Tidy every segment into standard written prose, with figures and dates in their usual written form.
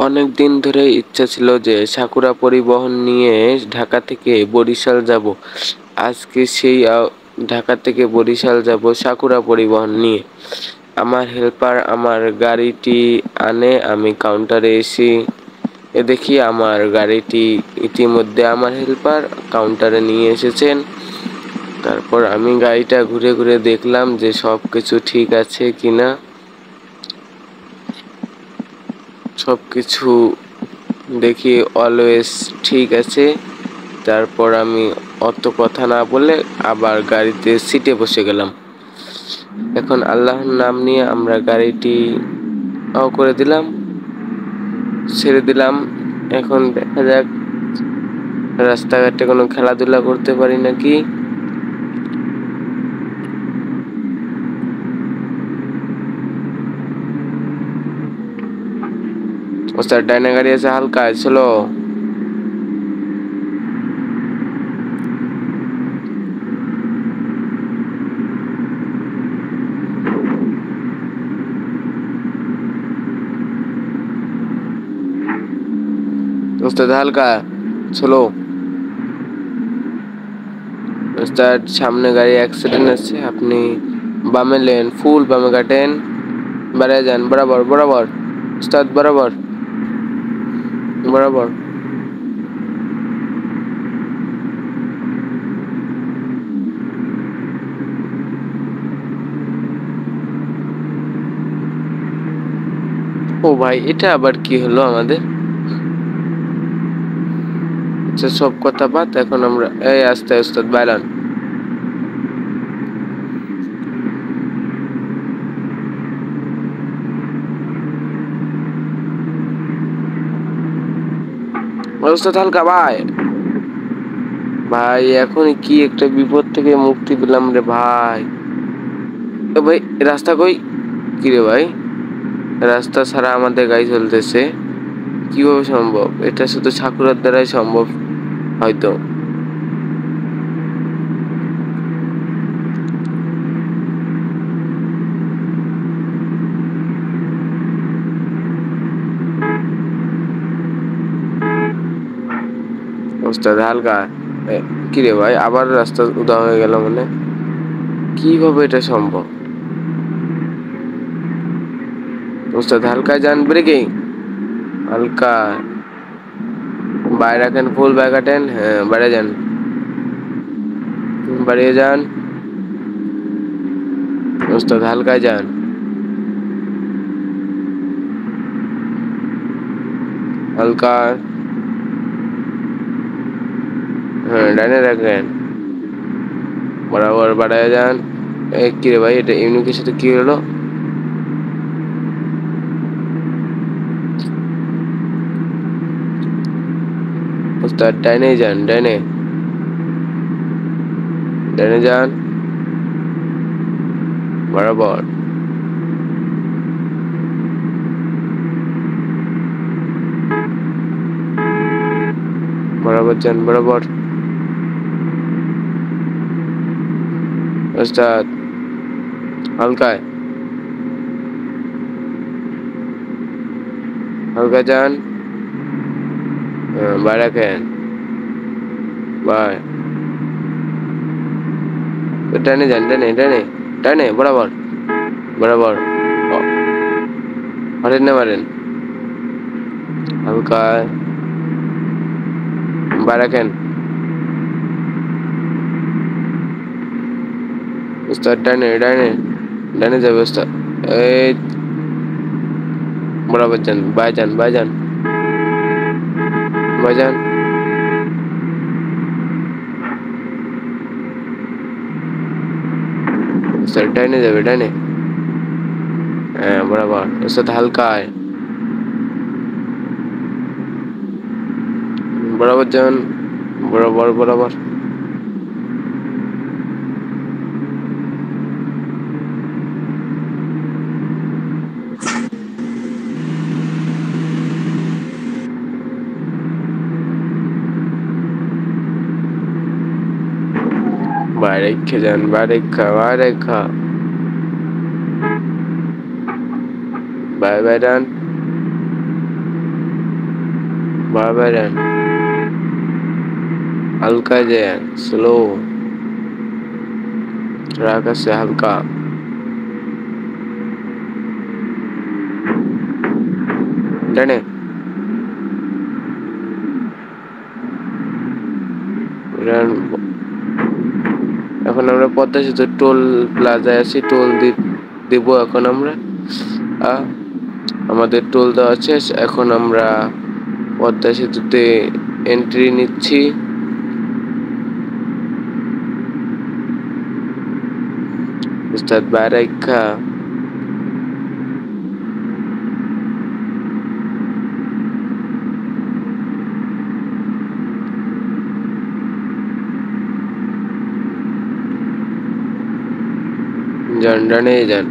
অনেক দিন ধরে ইচ্ছা ছিল যে সাকুরা পরিবহন নিয়ে ঢাকা থেকে বরিশাল যাব। আজকে সেই ঢাকা থেকে বরিশাল যাব সাকুরা পরিবহন নিয়ে। আমার হেল্পার আমার গাড়িটি আনে, আমি কাউন্টারে দেখি আমার গাড়িটি ইতিমধ্যে আমার হেল্পার কাউন্টারে নিয়ে এসেছেন। তারপর আমি গাড়িটা ঘুরে ঘুরে দেখলাম যে সব কিছু ঠিক আছে কিনা। সবকিছু দেখি অলওয়েজ ঠিক আছে। তারপর আমি অত কথা না বলে আবার গাড়িতে সিটে বসে গেলাম। এখন আল্লাহর নাম নিয়ে আমরা গাড়িটি করে দিলাম, ছেড়ে দিলাম। এখন দেখা যাক রাস্তাঘাটে কোনো খেলাধুলা করতে পারি নাকি। ওস্তাদ ডাইনে গাড়ি আছে, হালকা চলো। ওস্তাদ হালকা চলো। ওস্তাদ সামনে গাড়ি অ্যাক্সিডেন্ট আছে, আপনি বামে লেন, ফুল বামে কাটেন, বাড়ায় যান, বরাবর বরাবর ওস্তাদ, বরাবর বরাবর। ও ভাই, এটা আবার কি হলো আমাদের? আচ্ছা সব কথা বাদ, এখন আমরা এই আস্তে ওস্তাদ বাইলান। ওস্তাদ হালকা ভাই। ভাই এখন কি একটা বিপদ থেকে মুক্তি পেলাম রে ভাই। তো ভাই রাস্তা কই? কি রে ভাই, রাস্তা ছাড়া আমাদের গাড়ি চলতেছে, কিভাবে সম্ভব? এটা শুধু সাকুরার দ্বারাই সম্ভব হয়তো। ওস্তাদ হালকা। কি রে ভাই, আবার রাস্তা উদা হয়ে গেল মানে, কিভাবে এটা সম্ভব? ওস্তাদ হালকা যান, ব্রেকিং হালকা, বাইরে রাখেন, ফুল বাইরে কাটেন, হ্যাঁ বাইরে যান, বাড়িয়ে যান। ওস্তাদ হালকায় যান, হালকা, হ্যাঁ ডাইনে রাখেন, বরাবর বাড়ায় যান। কি রে ভাই, এটা ইউনিকের সাথে কি হলো? ওস্তাদ ডাইনে যান, ডাইনে ডাইনে যান, বরাবর বরাবর যান, বরাবর। ওস্তাদ হালকায়, হালকা যান, বাইরে রাখেন, বাই। ডাইনে যান, ডাইনে ডাইনে ডাইনে, বরাবর বরাবর। মারেন না মারেন, হালকা বাইরে রাখেন। ওস্তাদ ডাইনে ডাইনে ডাইনে যাবে ওস্তাদ, এই বরাবর যান, বাই যান, বাই যান, বাই যান। ওস্তাদ ডাইনে যাবে, ডাইনে, হ্যাঁ বরাবর। ওস্তাদ হালকায়, বরাবর যান, বরাবর বরাবর। বাইরে রেখে যান, বাইরে খা, বাইরে খা, বাই বাই ডান। বারবার যান, হালকা যান, স্লো, ট্রাক আছে হালকা। ডানে, এখন আমরা পদ্মা সেতু টোল প্লাজায় আছি, টোল দিব এখন আমরা। আমাদের টোল দেওয়া শেষ, এখন আমরা পদ্মা সেতুতে এন্ট্রি নিচ্ছি। উস্তাদ বাইরাইখা যান, ডানে যান।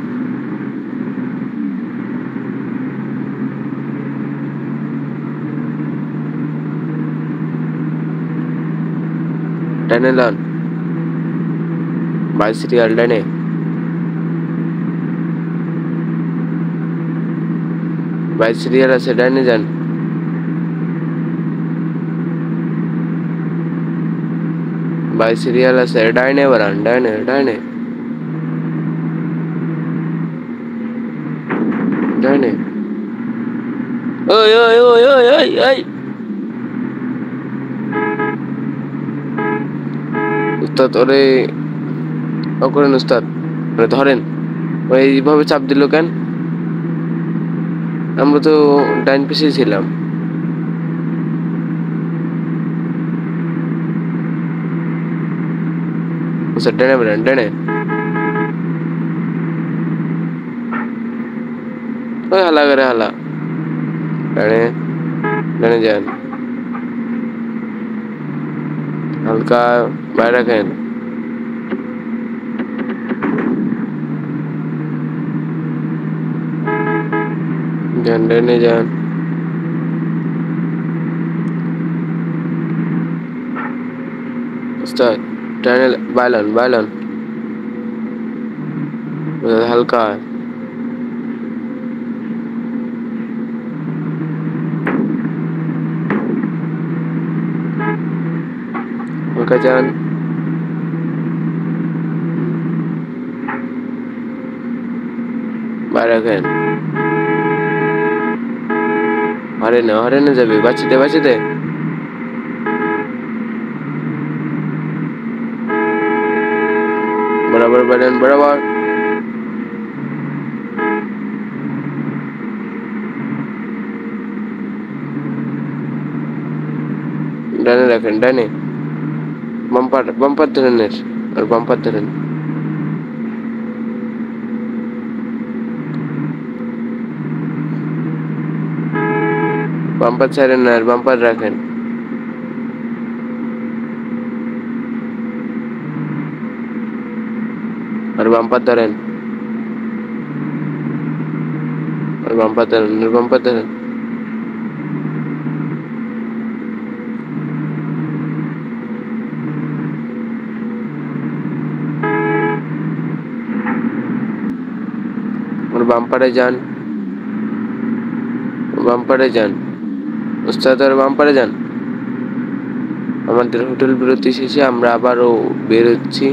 ডানে লন, বাই সিরিয়াল ডানে। বাই সিরিয়াল আছে, ডানে যান। বাই সিরিয়াল আছে, ডাইনে বাড়ান, ডাইনে ডাইনে ডাইনে। ওই ওই ওই ওই ওই ওই, উস্তাদ ওরে করেন উস্তাদ, ওরে ধরেন। ওই এইভাবে চাপ দিল কেন? আমরা তো ডাইন পিছিয়ে ছিলাম। উস্তাদ ডানে বেড়ান, ডানে। ওই হালা করে হালা, ডানে ডানে যান, হালকা বাইরে রাখেন। যান, ডানে যান। উস্তাদ ডানে বাইলন বাইলন, হালকা হালকা যান। বাইরে রাখেন। হরে না যাবে, বাঁচিতে বাঁচিতে। বরাবর বাড়ান, বরাবর। ডানে রাখেন, ডানে। বাম্পার বাম্পার ধরেন, আর বাম্পার ধরেন। বাম্পার ছাড়েন না, আর বাম্পার রাখেন। আর বাম্পার ধরেন, আর বাম্পার ধরেন, আর বাম্পার ধরেন। আর বাম্পারে যান, বাম্পারে যান উস্তাদ, আর বাম্পারে যান। আমাদের হোটেল বিরতি শেষে আমরা আবারও বের হচ্ছি।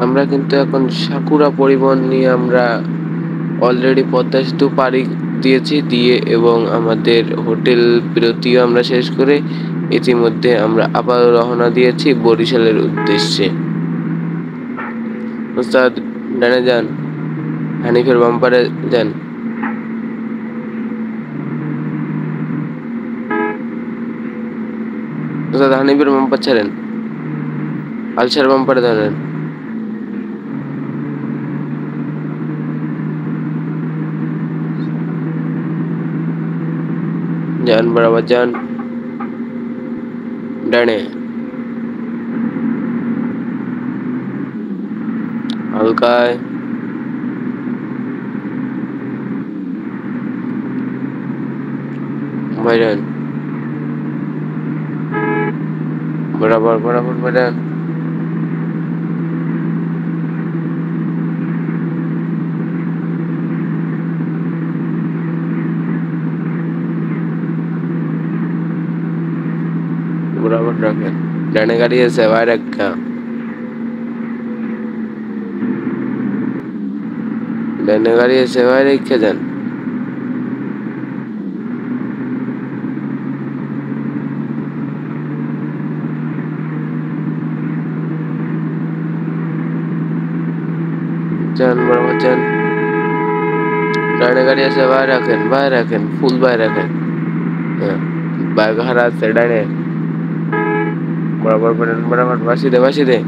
আমরা কিন্তু এখন সাকুরা পরিবহন নিয়ে আমরা অলরেডি পদ্মা সেতু পাড়ি দিয়েছি, দিয়ে এবং আমাদের হোটেল বিরতিও আমরা শেষ করে ইতিমধ্যে আমরা আবার রওনা দিয়েছি বরিশালের উদ্দেশ্যে। উস্তাদ ডানে যান, হানিফের বাম্পারে যান। উস্তাদ হানিফের বাম্পার ছাড়েন, আলসার বাম্পারে ধরেন। যান, বরাবর যান, ডানে হালকায়। বাইরেন, বরাবর বরাবর বেড়ান। বরাবর রাখেন। ডানে গাড়ি আছে বাইরে একটা। ডানে গাড়ি আছে বাইরে রেখে যান। যান বরাবর যান। ডানে গাড়ি আছে বাইরে রাখেন, বাইরে রাখেন, ফুল বাইরে রাখেন। হ্যাঁ, বাইক হারা আছে ডানে। বরাবর বেড়ান, বরাবর বাসি দে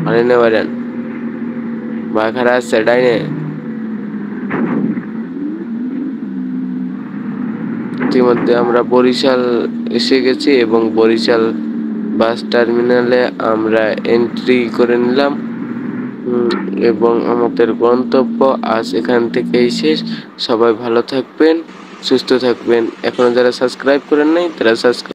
মানে নে বেড়ান। বাইক হারা আছে ডাইনে। ইতিমধ্যে আমরা বরিশাল এসে গেছি এবং বরিশাল বাস টার্মিনালে আমরা এন্ট্রি করে নিলাম এবং আমাদের গন্তব্য আজ এখান থেকেই শেষ। সবাই ভালো থাকবেন, সুস্থ থাকবেন। এখনো যারা সাবস্ক্রাইব করেন নাই তারা সাবস্ক্রাইব